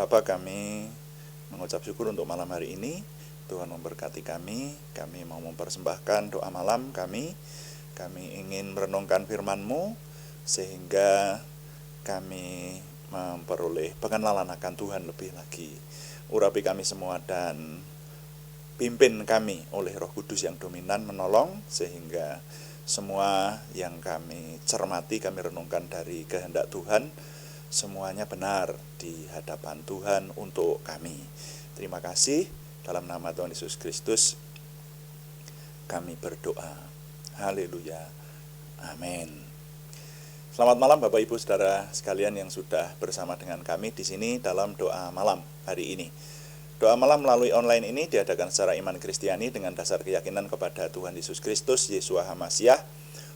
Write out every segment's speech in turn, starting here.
Bapa, kami mengucap syukur untuk malam hari ini. Tuhan memberkati kami mau mempersembahkan doa malam kami ingin merenungkan firman-Mu, sehingga kami memperoleh pengenalan akan Tuhan lebih lagi. Urapi kami semua dan pimpin kami oleh Roh Kudus yang dominan menolong, sehingga semua yang kami cermati, kami renungkan dari kehendak Tuhan, semuanya benar di hadapan Tuhan untuk kami. Terima kasih. Dalam nama Tuhan Yesus Kristus kami berdoa. Haleluya. Amin. Selamat malam Bapak Ibu Saudara sekalian yang sudah bersama dengan kami di sini dalam doa malam hari ini. Doa malam melalui online ini diadakan secara iman Kristiani dengan dasar keyakinan kepada Tuhan Yesus Kristus, Yeshua HaMasyiah,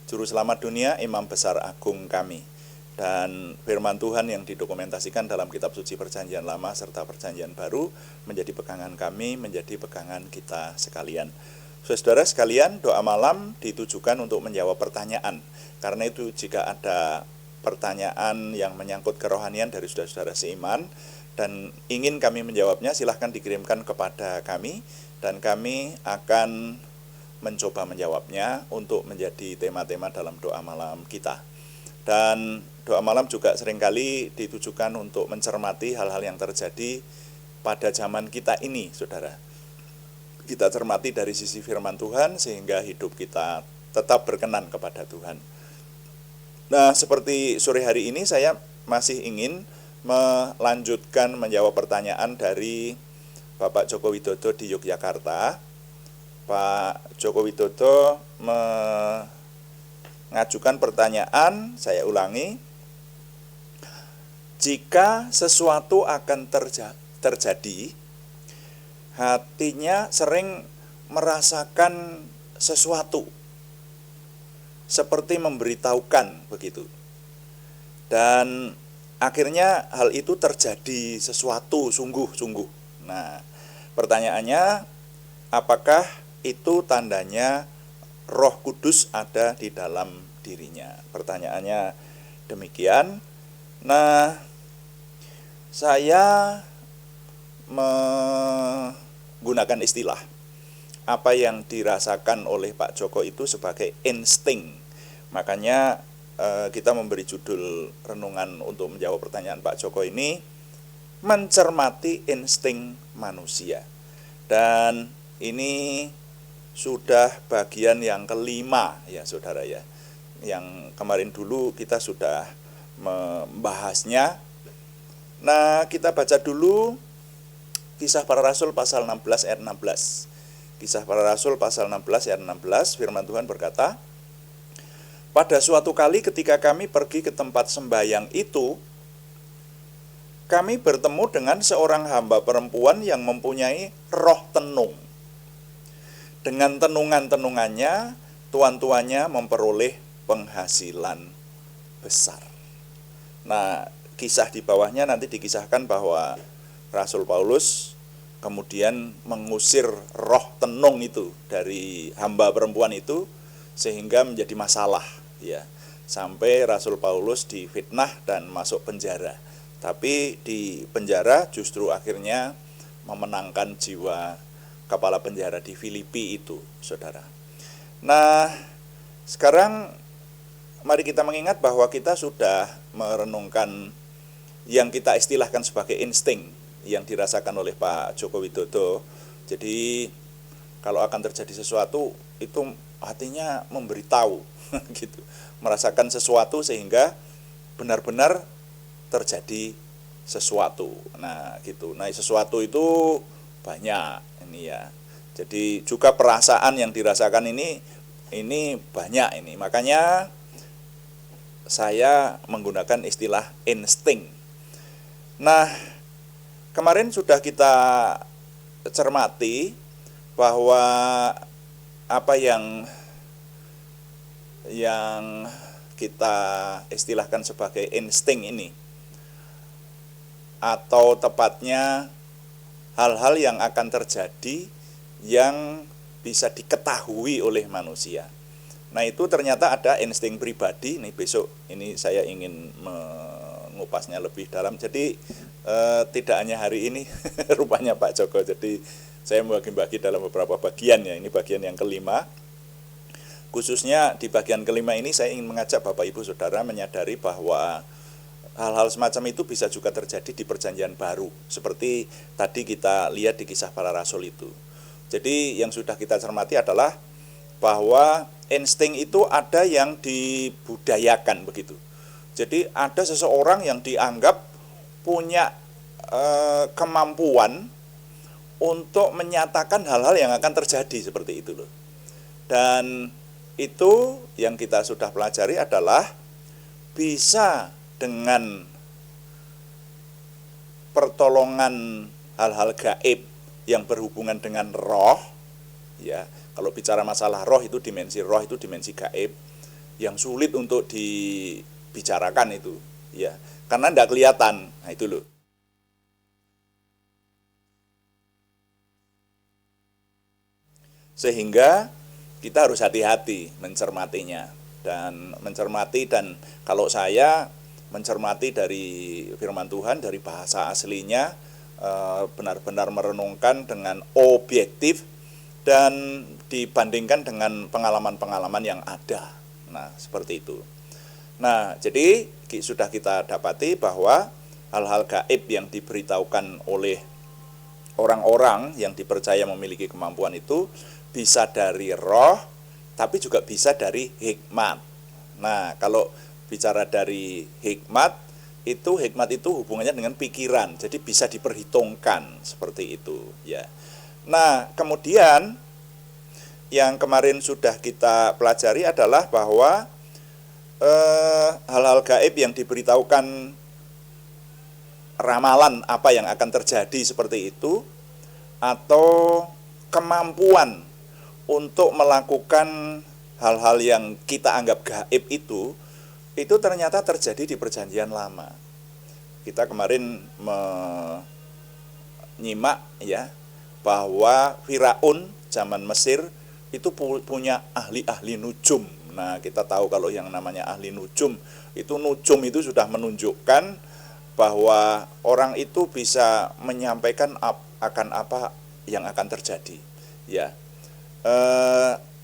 Juru Selamat dunia, Imam Besar Agung kami. Dan firman Tuhan yang didokumentasikan dalam kitab suci Perjanjian Lama serta Perjanjian Baru menjadi pegangan kami, menjadi pegangan kita sekalian. Saudara sekalian, doa malam ditujukan untuk menjawab pertanyaan. Karena itu jika ada pertanyaan yang menyangkut kerohanian dari saudara-saudara seiman dan ingin kami menjawabnya, silahkan dikirimkan kepada kami dan kami akan mencoba menjawabnya untuk menjadi tema-tema dalam doa malam kita. Dan doa malam juga seringkali ditujukan untuk mencermati hal-hal yang terjadi pada zaman kita ini, saudara. Kita cermati dari sisi firman Tuhan sehingga hidup kita tetap berkenan kepada Tuhan. Nah, seperti sore hari ini saya masih ingin melanjutkan menjawab pertanyaan dari Bapak Joko Widodo di Yogyakarta. Pak Joko Widodo mengajukan pertanyaan, saya ulangi. Jika sesuatu akan terjadi, hatinya sering merasakan sesuatu, seperti memberitahukan begitu. Dan akhirnya hal itu terjadi sesuatu sungguh-sungguh. Nah, pertanyaannya, apakah itu tandanya Roh Kudus ada di dalam dirinya? Pertanyaannya demikian. Nah, saya menggunakan istilah apa yang dirasakan oleh Pak Joko itu sebagai insting. Makanya kita memberi judul renungan untuk menjawab pertanyaan Pak Joko ini, mencermati insting manusia. Dan ini sudah bagian yang kelima ya saudara ya. Yang kemarin dulu kita sudah membahasnya. Nah, kita baca dulu Kisah Para Rasul pasal 16 ayat 16. Kisah Para Rasul pasal 16 ayat 16, firman Tuhan berkata, pada suatu kali ketika kami pergi ke tempat sembahyang itu, kami bertemu dengan seorang hamba perempuan yang mempunyai roh tenung. Dengan tenungan-tenungannya, tuan-tuannya memperoleh penghasilan besar. Nah, kisah di bawahnya nanti dikisahkan bahwa Rasul Paulus kemudian mengusir roh tenung itu dari hamba perempuan itu, sehingga menjadi masalah ya. Sampai Rasul Paulus difitnah dan masuk penjara. Tapi di penjara justru akhirnya memenangkan jiwa kepala penjara di Filipi itu, saudara. Nah, sekarang mari kita mengingat bahwa kita sudah merenungkan yang kita istilahkan sebagai insting yang dirasakan oleh Pak Joko Widodo. Jadi kalau akan terjadi sesuatu itu hatinya memberitahu gitu, merasakan sesuatu sehingga benar-benar terjadi sesuatu. Nah, gitu. Nah, sesuatu itu banyak ini ya. Jadi juga perasaan yang dirasakan ini banyak ini. Makanya saya menggunakan istilah insting. Nah, kemarin sudah kita cermati bahwa apa yang kita istilahkan sebagai insting ini, atau tepatnya hal-hal yang akan terjadi yang bisa diketahui oleh manusia. Nah, itu ternyata ada insting pribadi. Nih besok ini saya ingin mengupasnya lebih dalam. Jadi tidak hanya hari ini rupanya Pak Joko. Jadi saya membagi-bagi dalam beberapa bagian ya. Ini bagian yang kelima. Khususnya di bagian kelima ini saya ingin mengajak Bapak Ibu Saudara menyadari bahwa hal-hal semacam itu bisa juga terjadi di perjanjian baru. Seperti tadi kita lihat di kisah para rasul itu. Jadi yang sudah kita cermati adalah bahwa insting itu ada yang dibudayakan begitu. Jadi ada seseorang yang dianggap punya kemampuan untuk menyatakan hal-hal yang akan terjadi seperti itu loh. Dan itu yang kita sudah pelajari adalah bisa dengan pertolongan hal-hal gaib yang berhubungan dengan roh, ya. Kalau bicara masalah roh itu dimensi gaib yang sulit untuk dibicarakan itu, ya. Karena tidak kelihatan. Nah, itu loh. Sehingga kita harus hati-hati mencermatinya dan kalau saya mencermati dari firman Tuhan, dari bahasa aslinya, benar-benar merenungkan dengan objektif dan dibandingkan dengan pengalaman-pengalaman yang ada. Nah, seperti itu. Nah, jadi sudah kita dapati bahwa hal-hal gaib yang diberitahukan oleh orang-orang yang dipercaya memiliki kemampuan itu bisa dari roh, tapi juga bisa dari hikmat. Nah, kalau bicara dari hikmat itu hubungannya dengan pikiran, jadi bisa diperhitungkan seperti itu, ya. Nah, kemudian yang kemarin sudah kita pelajari adalah bahwa hal-hal gaib yang diberitahukan ramalan apa yang akan terjadi seperti itu, atau kemampuan untuk melakukan hal-hal yang kita anggap gaib itu ternyata terjadi di perjanjian lama. Kita kemarin menyimak ya bahwa Firaun zaman Mesir itu punya ahli-ahli nujum. Nah, kita tahu kalau yang namanya ahli nujum itu sudah menunjukkan bahwa orang itu bisa menyampaikan akan apa yang akan terjadi. Ya,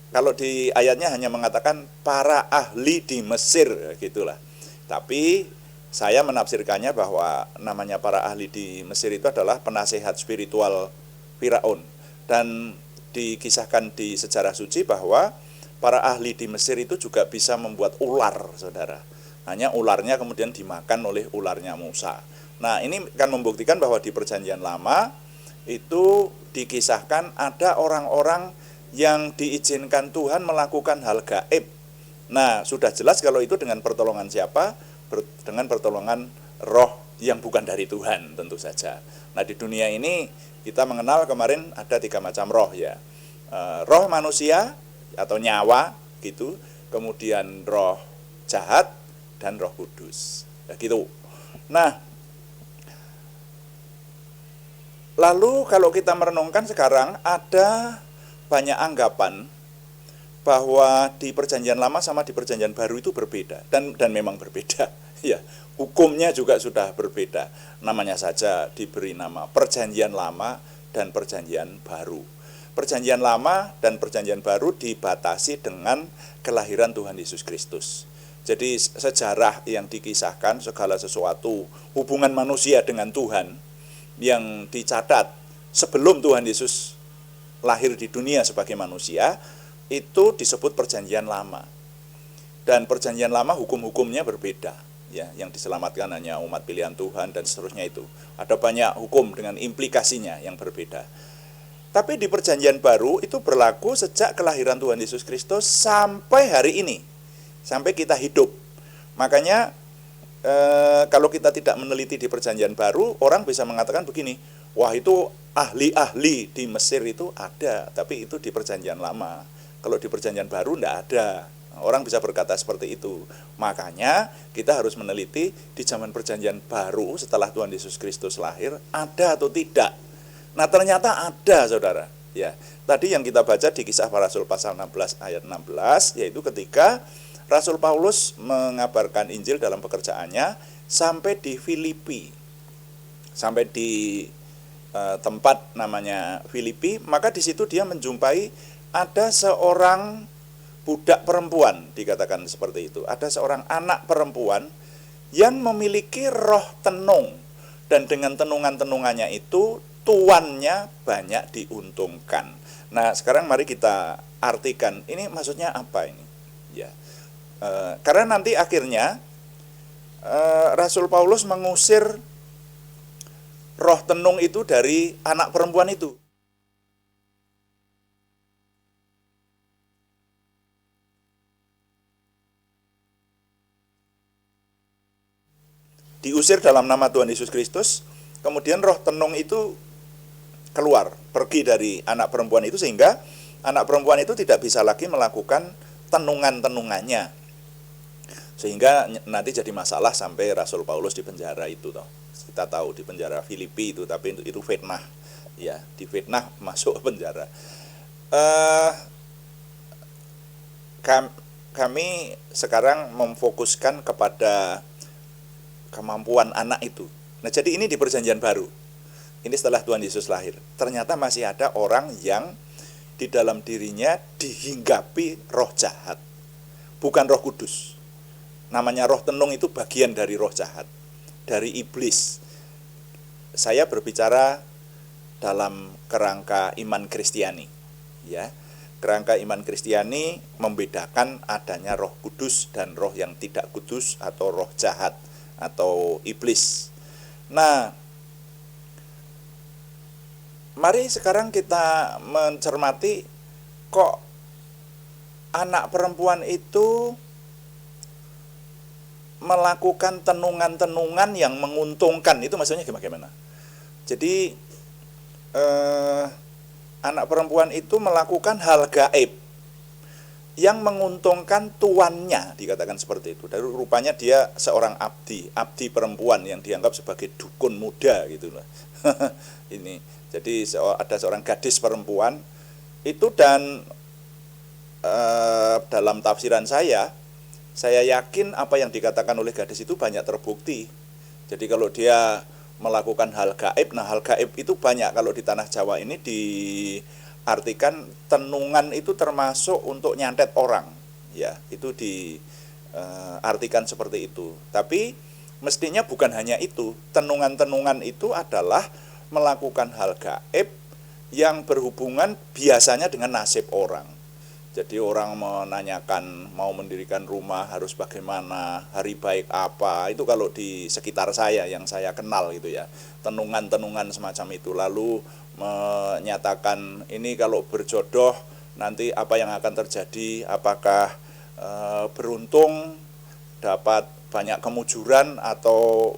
kalau di ayatnya hanya mengatakan para ahli di Mesir, gitulah. Tapi saya menafsirkannya bahwa namanya para ahli di Mesir itu adalah penasehat spiritual Firaun. Dan dikisahkan di sejarah suci bahwa para ahli di Mesir itu juga bisa membuat ular, saudara. Hanya ularnya kemudian dimakan oleh ularnya Musa. Nah, ini kan membuktikan bahwa di perjanjian lama itu dikisahkan ada orang-orang yang diizinkan Tuhan melakukan hal gaib. Nah, sudah jelas kalau itu dengan pertolongan siapa? Dengan pertolongan roh yang bukan dari Tuhan tentu saja. Nah, di dunia ini kita mengenal kemarin ada 3 macam roh ya. Roh manusia atau nyawa gitu, kemudian roh jahat dan roh kudus. Ya, gitu. Nah, lalu kalau kita merenungkan sekarang ada banyak anggapan bahwa di perjanjian lama sama di perjanjian baru itu berbeda dan memang berbeda ya. Hukumnya juga sudah berbeda. Namanya saja diberi nama perjanjian lama dan perjanjian baru. Perjanjian lama dan perjanjian baru dibatasi dengan kelahiran Tuhan Yesus Kristus. Jadi sejarah yang dikisahkan, segala sesuatu hubungan manusia dengan Tuhan yang dicatat sebelum Tuhan Yesus lahir di dunia sebagai manusia, itu disebut perjanjian lama. Dan perjanjian lama hukum-hukumnya berbeda, ya, yang diselamatkan hanya umat pilihan Tuhan dan seterusnya itu. Ada banyak hukum dengan implikasinya yang berbeda. Tapi di perjanjian baru itu berlaku sejak kelahiran Tuhan Yesus Kristus sampai hari ini, sampai kita hidup. Makanya kalau kita tidak meneliti di perjanjian baru, orang bisa mengatakan begini, wah itu ahli-ahli di Mesir itu ada, tapi itu di perjanjian lama. Kalau di perjanjian baru tidak ada. Orang bisa berkata seperti itu. Makanya kita harus meneliti di zaman perjanjian baru setelah Tuhan Yesus Kristus lahir, ada atau tidak. Nah, ternyata ada, saudara. Ya, tadi yang kita baca di Kisah Para Rasul pasal 16 ayat 16, yaitu ketika Rasul Paulus mengabarkan Injil dalam pekerjaannya sampai di Filipi. sampai di tempat namanya Filipi, maka di situ dia menjumpai ada seorang budak perempuan, dikatakan seperti itu. Ada seorang anak perempuan yang memiliki roh tenung, dan dengan tenungan-tenungannya itu tuannya banyak diuntungkan. Nah, sekarang mari kita artikan ini maksudnya apa ini, ya. Karena nanti akhirnya Rasul Paulus mengusir roh tenung itu dari anak perempuan itu. Diusir dalam nama Tuhan Yesus Kristus, kemudian roh tenung itu keluar, pergi dari anak perempuan itu, sehingga anak perempuan itu tidak bisa lagi melakukan tenungan-tenungannya. Sehingga nanti jadi masalah sampai Rasul Paulus di penjara itu toh. Kita tahu di penjara Filipi itu, tapi itu fitnah. Ya, di fitnah masuk penjara. Kami sekarang memfokuskan kepada kemampuan anak itu. Nah, jadi ini di perjanjian baru. Ini setelah Tuhan Yesus lahir. Ternyata masih ada orang yang di dalam dirinya dihinggapi roh jahat. Bukan Roh Kudus. Namanya roh tenung itu bagian dari roh jahat, dari iblis. Saya berbicara dalam kerangka iman Kristiani, ya. Kerangka iman Kristiani membedakan adanya Roh Kudus dan roh yang tidak kudus atau roh jahat atau iblis. Nah, mari sekarang kita mencermati kok anak perempuan itu melakukan tenungan-tenungan yang menguntungkan. Itu maksudnya gimana? Jadi anak perempuan itu melakukan hal gaib yang menguntungkan tuannya, dikatakan seperti itu. Dari rupanya dia seorang abdi perempuan yang dianggap sebagai dukun muda gitu loh. Ini. Jadi ada seorang gadis perempuan itu, dan dalam tafsiran saya yakin apa yang dikatakan oleh gadis itu banyak terbukti. Jadi kalau dia melakukan hal gaib, nah hal gaib itu banyak. Kalau di tanah Jawa ini diartikan tenungan itu termasuk untuk nyantet orang, ya, itu diartikan seperti itu. Tapi mestinya bukan hanya itu. Tenungan-tenungan itu adalah melakukan hal gaib yang berhubungan biasanya dengan nasib orang. Jadi orang menanyakan mau mendirikan rumah harus bagaimana, hari baik apa, itu kalau di sekitar saya yang saya kenal gitu ya, tenungan-tenungan semacam itu. Lalu menyatakan ini kalau berjodoh nanti apa yang akan terjadi, apakah beruntung, dapat banyak kemujuran, atau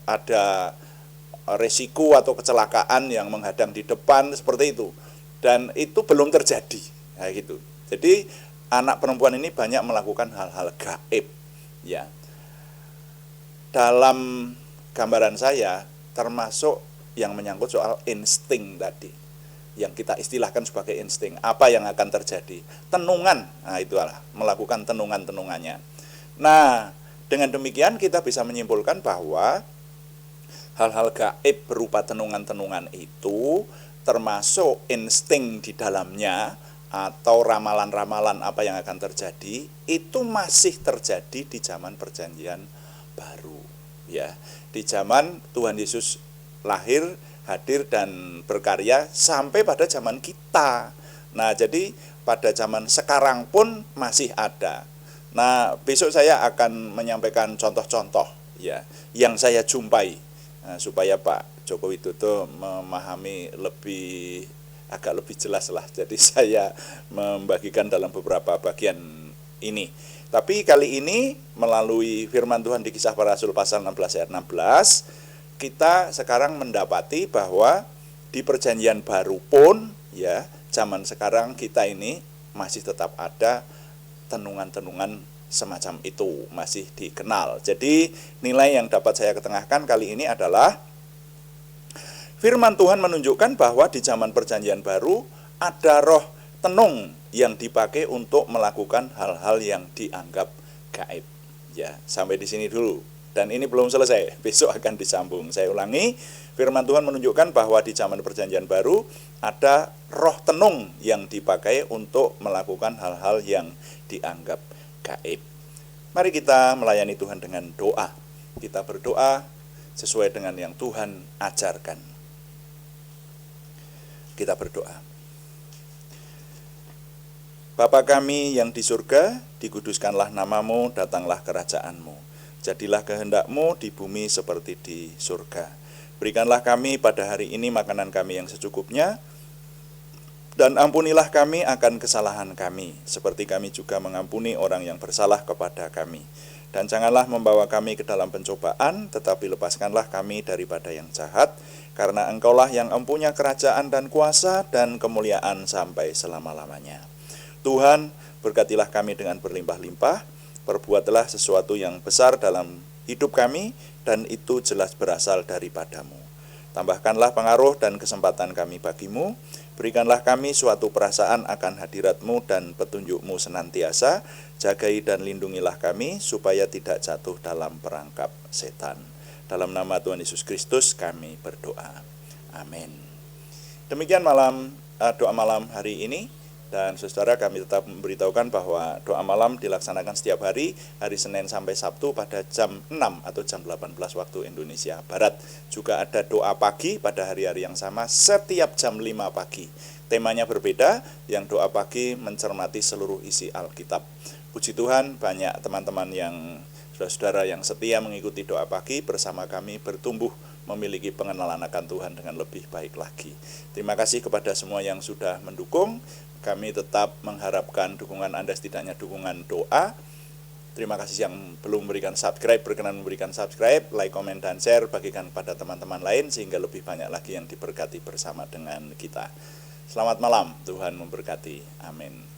ada resiko atau kecelakaan yang menghadang di depan, seperti itu. Dan itu belum terjadi, nah gitu. Jadi anak perempuan ini banyak melakukan hal-hal gaib, ya. Dalam gambaran saya termasuk yang menyangkut soal insting tadi, yang kita istilahkan sebagai insting. Apa yang akan terjadi? Tenungan, nah itulah melakukan tenungan-tenungannya. Nah, dengan demikian kita bisa menyimpulkan bahwa hal-hal gaib berupa tenungan-tenungan itu termasuk insting di dalamnya, atau ramalan-ramalan apa yang akan terjadi, itu masih terjadi di zaman perjanjian baru, ya. Di zaman Tuhan Yesus lahir, hadir dan berkarya sampai pada zaman kita. Nah, jadi pada zaman sekarang pun masih ada. Nah, besok saya akan menyampaikan contoh-contoh, ya, yang saya jumpai, supaya Pak Joko Widodo memahami agak lebih jelas lah. Jadi saya membagikan dalam beberapa bagian ini. Tapi kali ini melalui firman Tuhan di Kisah Para Rasul pasal 16 ayat 16, kita sekarang mendapati bahwa di perjanjian baru pun, ya, zaman sekarang kita ini masih tetap ada tenungan-tenungan semacam itu, masih dikenal. Jadi nilai yang dapat saya ketengahkan kali ini adalah firman Tuhan menunjukkan bahwa di zaman perjanjian baru ada roh tenung yang dipakai untuk melakukan hal-hal yang dianggap gaib. Ya, sampai di sini dulu. Dan ini belum selesai, besok akan disambung. Saya ulangi, firman Tuhan menunjukkan bahwa di zaman perjanjian baru ada roh tenung yang dipakai untuk melakukan hal-hal yang dianggap gaib. Mari kita melayani Tuhan dengan doa. Kita berdoa sesuai dengan yang Tuhan ajarkan. Kita berdoa. Bapa kami yang di surga, dikuduskanlah namamu, datanglah kerajaanmu. Jadilah kehendak-Mu di bumi seperti di surga. Berikanlah kami pada hari ini makanan kami yang secukupnya, dan ampunilah kami akan kesalahan kami, seperti kami juga mengampuni orang yang bersalah kepada kami. Dan janganlah membawa kami ke dalam pencobaan, tetapi lepaskanlah kami daripada yang jahat, karena Engkaulah yang empunya kerajaan dan kuasa dan kemuliaan sampai selama-lamanya. Tuhan, berkatilah kami dengan berlimpah-limpah, perbuatlah sesuatu yang besar dalam hidup kami, dan itu jelas berasal daripada-Mu. Tambahkanlah pengaruh dan kesempatan kami bagi-Mu, berikanlah kami suatu perasaan akan hadirat-Mu dan petunjuk-Mu senantiasa, jagai dan lindungilah kami, supaya tidak jatuh dalam perangkap setan. Dalam nama Tuhan Yesus Kristus kami berdoa. Amin. Demikian doa malam hari ini. Dan saudara, kami tetap memberitahukan bahwa doa malam dilaksanakan setiap hari Senin sampai Sabtu pada jam 6 atau jam 18 waktu Indonesia Barat. Juga ada doa pagi pada hari-hari yang sama setiap jam 5 pagi. Temanya berbeda, yang doa pagi mencermati seluruh isi Alkitab. Puji Tuhan, banyak teman-teman yang saudara-saudara yang setia mengikuti doa pagi bersama kami bertumbuh memiliki pengenalan akan Tuhan dengan lebih baik lagi. Terima kasih kepada semua yang sudah mendukung. Kami tetap mengharapkan dukungan Anda, setidaknya dukungan doa. Terima kasih yang belum memberikan subscribe, berkenan memberikan subscribe, like, komen, dan share, bagikan kepada teman-teman lain sehingga lebih banyak lagi yang diberkati bersama dengan kita. Selamat malam, Tuhan memberkati. Amin.